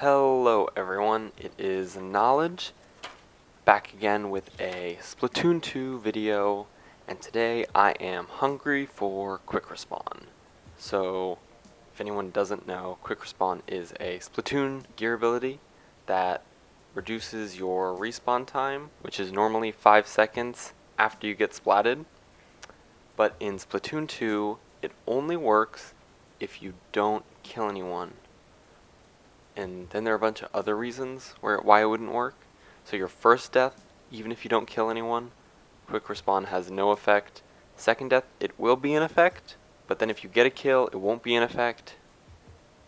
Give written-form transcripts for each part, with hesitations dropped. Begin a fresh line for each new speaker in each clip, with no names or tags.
Hello everyone, it is Knowledge, back again with a Splatoon 2 video, and today I am hungry for Quick Respawn. So, if anyone doesn't know, Quick Respawn is a Splatoon gear ability that reduces your respawn time, which is normally 5 seconds after you get splatted. But in Splatoon 2, it only works if you don't kill anyone. And then there are a bunch of other reasons why it wouldn't work. So your first death, even if you don't kill anyone, Quick Respawn has no effect. Second death, it will be in effect, but then if you get a kill, it won't be in effect.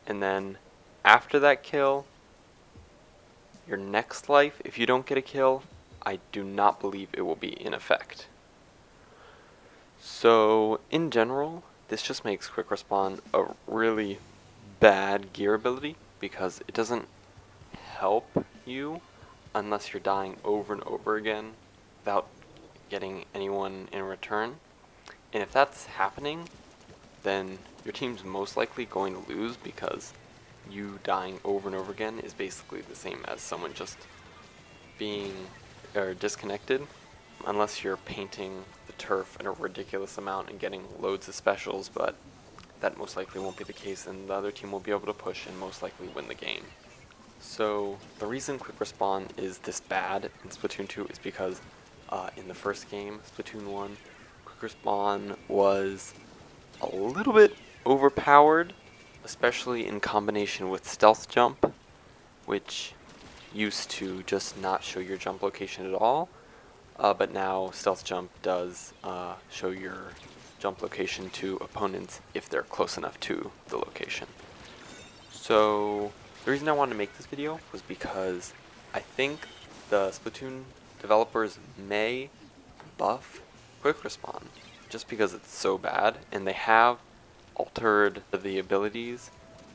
And then after that kill, your next life, if you don't get a kill, I do not believe it will be in effect. So in general, this just makes Quick Respawn a really bad gear ability, because it doesn't help you unless you're dying over and over again without getting anyone in return. And if that's happening, then your team's most likely going to lose, because you dying over and over again is basically the same as someone just being disconnected, unless you're painting the turf in a ridiculous amount and getting loads of specials, but that most likely won't be the case, and the other team will be able to push and most likely win the game. So the reason Quick Respawn is this bad in Splatoon 2 is because in the first game, Splatoon 1, Quick Respawn was a little bit overpowered, especially in combination with Stealth Jump, which used to just not show your jump location at all, but now Stealth Jump does show your jump location to opponents if they're close enough to the location. So the reason I wanted to make this video was because I think the Splatoon developers may buff Quick Respawn just because it's so bad, and they have altered the abilities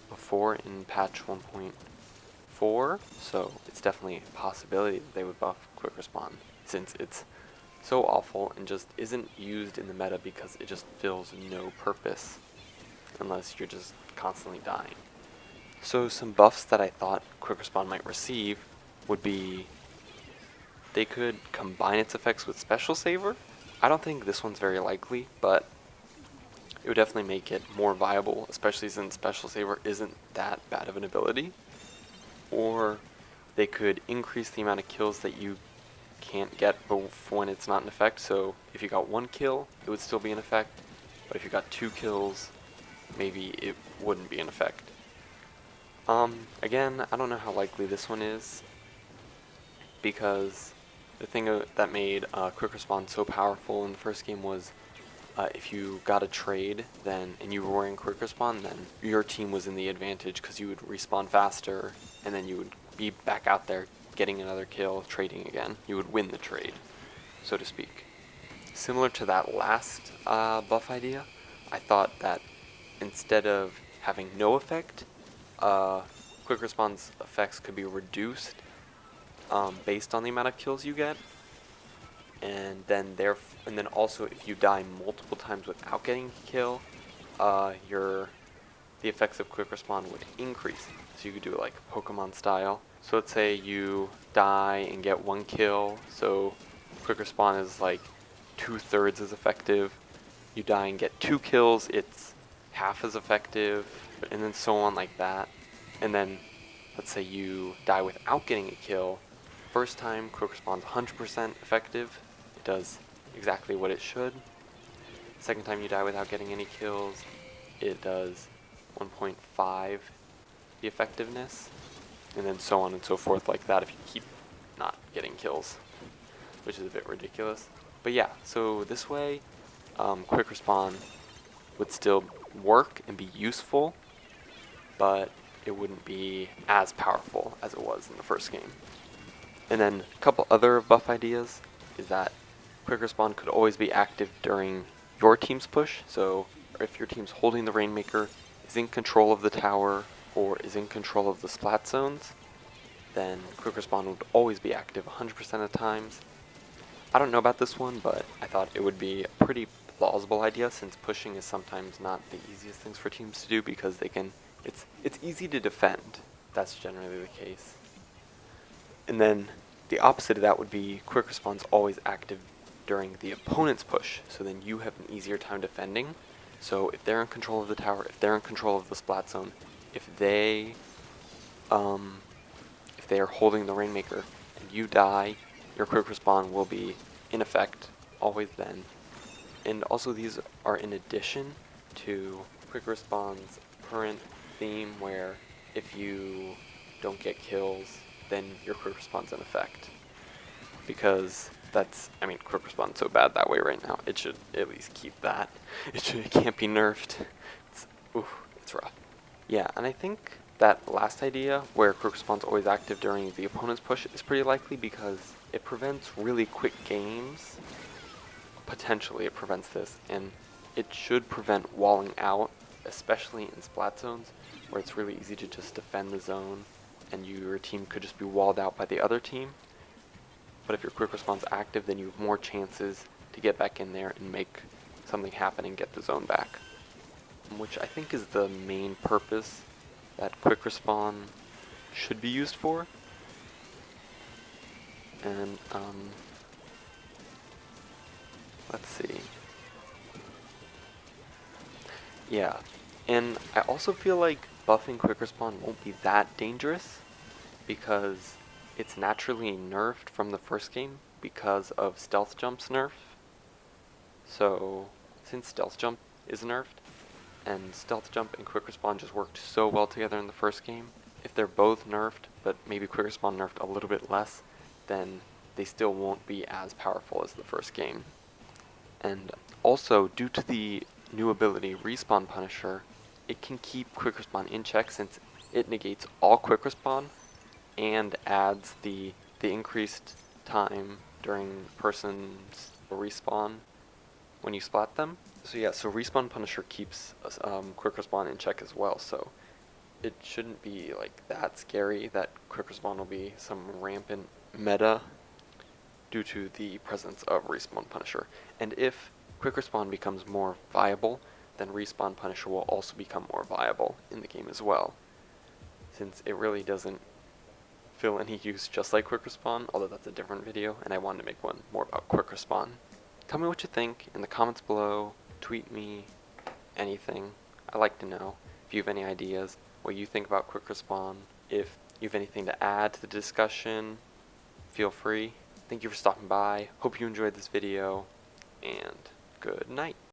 before in patch 1.4, so it's definitely a possibility that they would buff Quick Respawn, since it's so awful and just isn't used in the meta because it just fills no purpose unless you're just constantly dying. So some buffs that I thought Quick Respawn might receive would be, they could combine its effects with Special Saver. I don't think this one's very likely, but it would definitely make it more viable, especially since Special Saver isn't that bad of an ability. Or they could increase the amount of kills that you can't get when it's not in effect. So if you got 1 kill, it would still be in effect, but if you got 2 kills, maybe it wouldn't be in effect. Again, I don't know how likely this one is, because the thing that made Quick Respawn so powerful in the first game was if you got a trade and you were wearing Quick Respawn, then your team was in the advantage because you would respawn faster, and then you would be back out there getting another kill, trading again. You would win the trade, so to speak. Similar to that last buff idea, I thought that instead of having no effect, Quick Respawn's effects could be reduced based on the amount of kills you get, and then also if you die multiple times without getting a kill, the effects of Quick Respawn would increase. So you could do it like Pokemon style. So let's say you die and get 1 kill, so Quick Respawn is like 2/3 as effective. You die and get 2 kills, it's half as effective, and then so on like that. And then let's say you die without getting a kill. First time, Quick Respawn's 100% effective. It does exactly what it should. Second time you die without getting any kills, it does 1.5 the effectiveness, and then so on and so forth like that if you keep not getting kills, which is a bit ridiculous. But yeah, so this way, Quick Respawn would still work and be useful, but it wouldn't be as powerful as it was in the first game. And then a couple other buff ideas is that Quick Respawn could always be active during your team's push. So if your team's holding the Rainmaker, is in control of the tower, or is in control of the splat zones, then Quick Respawn would always be active 100% of the times. I don't know about this one, but I thought it would be a pretty plausible idea, since pushing is sometimes not the easiest things for teams to do, because it's easy to defend, that's generally the case. And then the opposite of that would be quick respawn's always active during the opponent's push, so then you have an easier time defending. So if they're in control of the tower, if they're in control of the splat zone, if they are holding the Rainmaker and you die, your quick respawn will be in effect always then. And also these are in addition to quick respawn's current theme where if you don't get kills, then your quick respawn's in effect. Because that's, I mean, quick respawn's so bad that way right now. It should at least keep that. It can't be nerfed. It's rough. Yeah, and I think that last idea, where quick respawn's always active during the opponent's push, is pretty likely because it prevents really quick games. Potentially it prevents this, and it should prevent walling out, especially in splat zones, where it's really easy to just defend the zone, and your team could just be walled out by the other team. But if your quick respawn's active, then you have more chances to get back in there and make something happen and get the zone back. Which I think is the main purpose that quick respawn should be used for. And let's see. Yeah, and I also feel like buffing quick respawn won't be that dangerous because it's naturally nerfed from the first game because of stealth jump's nerf. So since stealth jump is nerfed, and stealth jump and quick respawn just worked so well together in the first game, if they're both nerfed, but maybe quick respawn nerfed a little bit less, then they still won't be as powerful as the first game. And also, due to the new ability Respawn Punisher, it can keep quick respawn in check since it negates all quick respawn and adds the increased time during person's respawn when you splat them. So yeah, so Respawn Punisher keeps quick respawn in check as well, so it shouldn't be like that scary that quick respawn will be some rampant meta due to the presence of Respawn Punisher. And if quick respawn becomes more viable, then Respawn Punisher will also become more viable in the game as well, since it really doesn't fill any use just like quick respawn, although that's a different video, and I wanted to make one more about quick respawn. Tell me what you think in the comments below, tweet me, anything. I like to know if you have any ideas, what you think about quick respawn. If you have anything to add to the discussion, feel free. Thank you for stopping by. Hope you enjoyed this video, and good night.